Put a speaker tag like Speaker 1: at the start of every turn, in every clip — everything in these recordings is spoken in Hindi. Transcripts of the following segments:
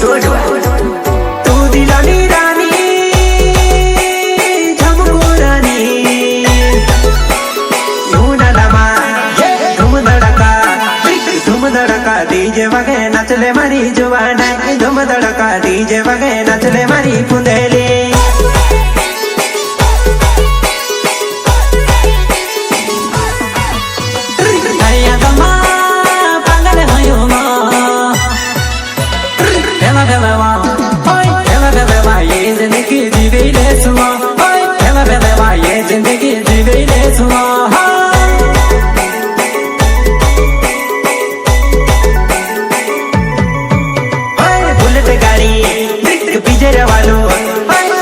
Speaker 1: तू दिलानी रानी झमको रानी धूम धड़का डीजे वगे नचले मारी जुबान धूम धड़का डीजे वगे नचले मारी कुंदेली जिंदगी जीवे ले सुआ बुलेट गाड़ी बीजर वालो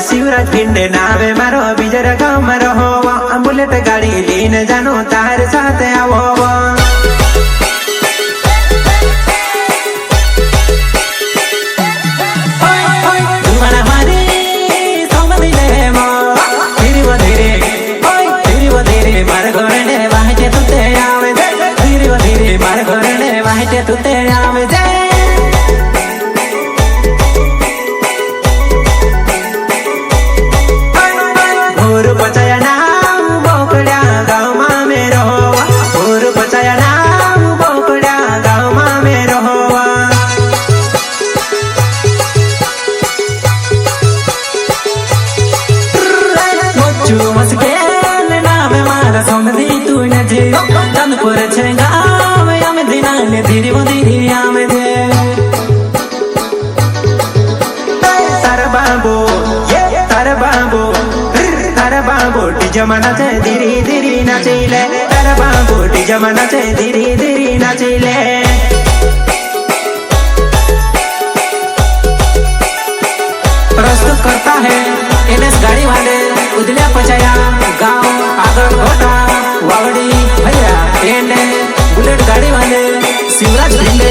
Speaker 1: शिवराज पिंड नावे मारो बीजर गाँव में रहो बुलेट गाड़ी लेने जानो तार साथ आवो तू तेरे आवे जे और बचाया नाम बोकड़ा गाँव मां में रहो और बचाया नाम बोकड़ा गाँव मां में रहो मोचू मस्के नाम मारा समझी तू न जियो तनपुर छेगा धीरे धीरे आमे दे तारा बाबू जमाना चे धीरे धीरे नाचिले तारा बाबू जमाना चे धीरे धीरे नाचिले प्रस्तुत करता है एनएस गाड़ी वाले उदल्या पचाया गांव आगर घोटा वावड़ी भैया बुलेट गाड़ी वाले शिवराज भिंडे